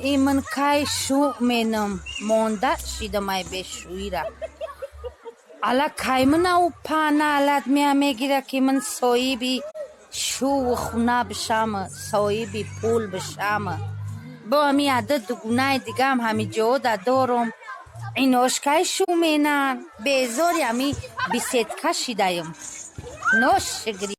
Iman kai shu menam monda shida mai beshuira. Ala kaimana upana alat mea megira kiman soibi shu khuna bshama soibi pul bshama. Bo ami adat gunai digam hami joda dorom. Inoshkai shu mena bezori ami bisetka shidayum. Nosh gri.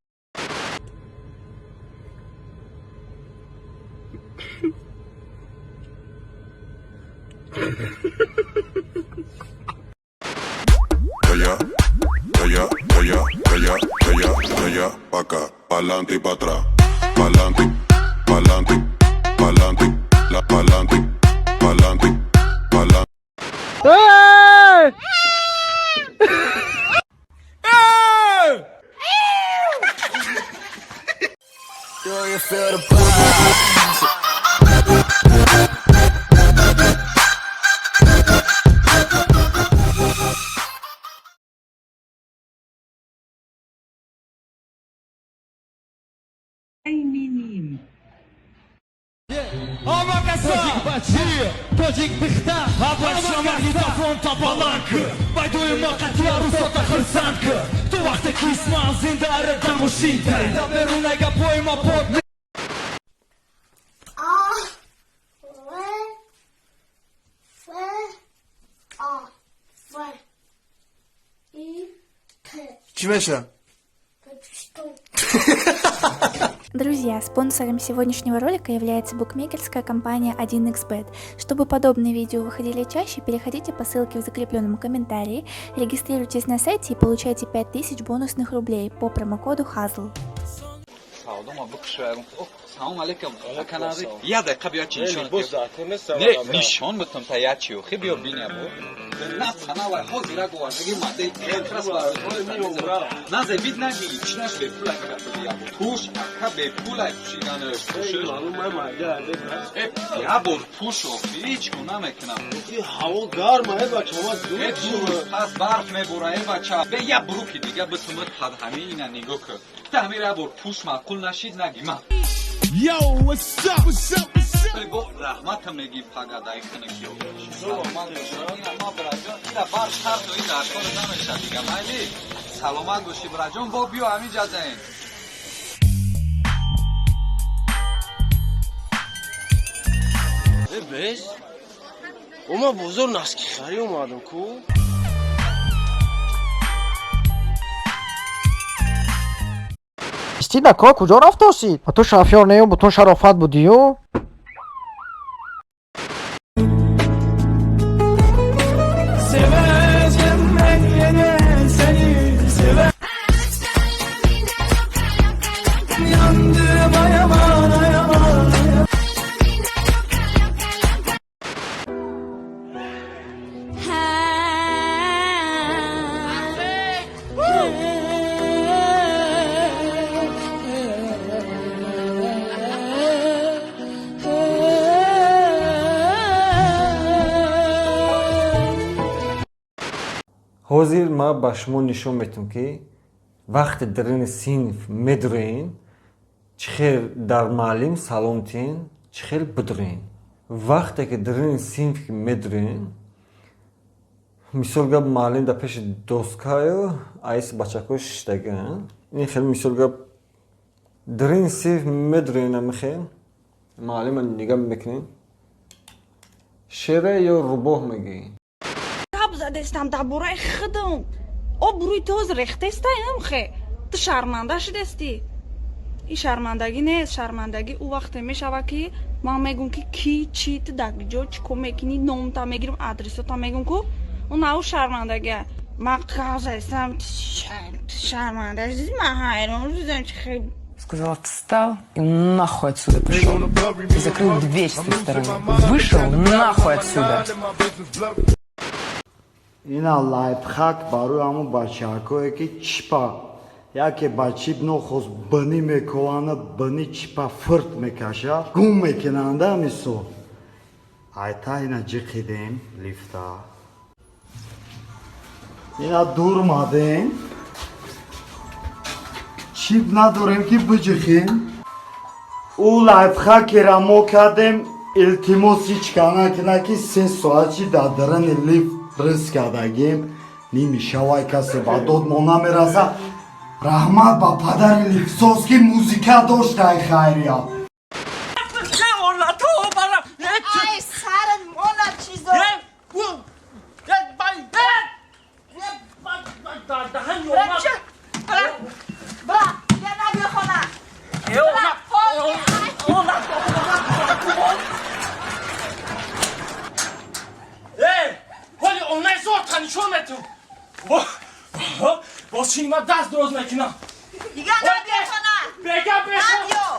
Allá, pa' acá, pa'lante y pa' atrás, pa'lante, pa'lante, pa'lante, la pa'lante, pa'lante, pa'lante. Hey! Do you feel the pulse? توجيك بختار هذا ميكروفون طبلانك بايدو ما قتل صوت خلصانك تو وقتك يسمع زين دار دم وشيت دبروا لك بوي ما بوت Чмеша. Друзья, спонсором сегодняшнего ролика является букмекерская компания 1xbet. Чтобы подобные видео выходили чаще, переходите по ссылке в закрепленном комментарии, регистрируйтесь на сайте и получайте 5000 бонусных рублей по промокоду HAZL. سلام علیکم کناری یه دقیقه بیا چی نه نشان بتون تا یا چیو خیلی بیا بینیم نه تنها حاضر گوانگی ماده انترس برای نه زبید نگی چنش به پول بیا توش اکا به پول چیگانه یا بر توش و هیچ گونه میکنم هوا گرمه بچه ما دور پس برف میبره بچه به یه بروکی دیگه بتومت حد همه اینا نگاه که تعمیر بر پوش معقول نشید نگی من Yo, what's up, what's up, what's up? با رحمت میگی پگادای کنکیو ما براجان اینا بار شرط و این کار نمیشه دیگه مالی سلامت باشی براجان با بیو همین جزاین بس اوما بزرگ نسکی خری اومدم کو استینا کا کجا رفت آسید؟ با تو شافیار نیو با تو شرافت بودیو؟ حاضر ما با شما نشون میتونم که وقت درین سینف مدرین چخیر در معلم سلامتین چخیر بدرین وقتی که درین سینف مدرین مثال گب معلم در پیش دوستکایو ایس بچکوش شدگن این خیلی مثال گب درین سینف مدرین میخین معلم نگاه میکنین شیره یا روباه میگین دستم در برای خودم او بروی توز رخت است خه تو شرمنده شدستی این شرمندگی نیست شرمندگی او وقت میشوه که ما میگم که کی چی تو دقیق جو چکو میکنی نام تا میگیرم آدرس تا میگم که اون او شرمندگی ما قاز هستم شرمنده هستی من حیران شدم چه خیلی Сказал, встал и нахуй отсюда пришел. И закрыл дверь с той стороны. Вышел нахуй отсюда. اینا لایف خاک بارو همون بچه هاکوه که چپا یا که بچه بنو خوز بنی میکوانه بنی چپا فرد میکشه گم میکننده همیسو ایتا اینا جی خیدیم لیفتا اینا دور مادیم چیب نداریم که بجخیم او لایف خاکی را مو کردیم Iltimos kanaki ses soaci da drani liv rıskadagim. Nimi şavayka se vadod monamerasa. Rahmat ba padari liv soski muzika doştay khayriya. Ay sarın ona çizo. Bırak. Ya ne yapıyorsun ona? Holy, onaj zortani, čo me tu? Bočin ima das droz mekina. Ya ne yapıyorsun ona? Bega Ne beşo. yapıyor?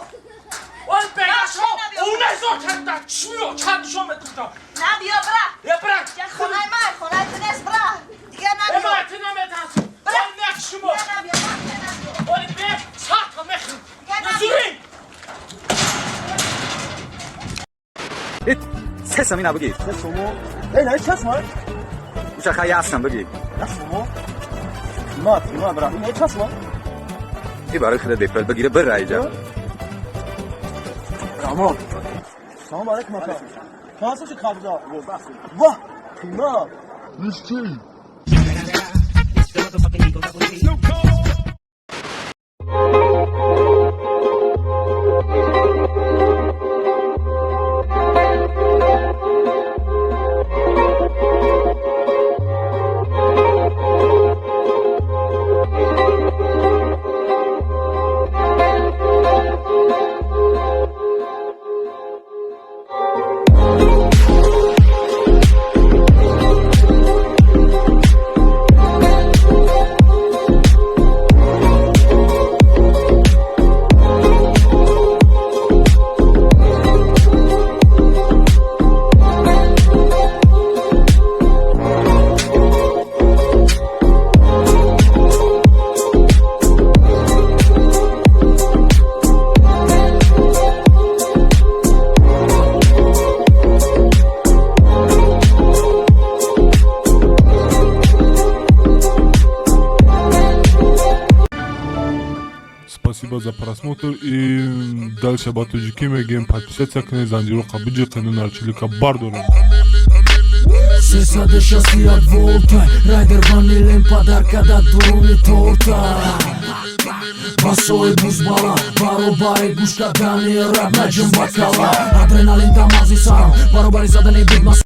On bega şo. Onaj zortani da çmio, çad şo me tu ta. Ne yapıyor bırak. Ya bırak. Ya konay mı? Konay tünes bırak. Ya ne yapıyor? Ema tina me tas. Bırak. On nek şmo. Ya ne yapıyor? Bırak ya ne yapıyor? Holy be, çat me. Ya ne yapıyor? Zuri. 세상 이나 보기. Ey ne çasma? 우샤카 야스나 보기. Ma bırak. Ne çasma? 이바를 그래 대표 보기를 버라이자. Tamam. Tamam aleyküm ata. Nasıl şu kabza? Vah. Kıyma. Müşkil. Спасибо за просмотр и дальше батуджики мегем подписаться к незанжиру кабиджи канал Чилика Бардора. Сесаде шасти от волта, райдер ванилен подарка да дуруни торта. Басоe бузбала, баробари гушка дани раб наджим бакала. Адреналин тамази сарам, баробари задане биг мас.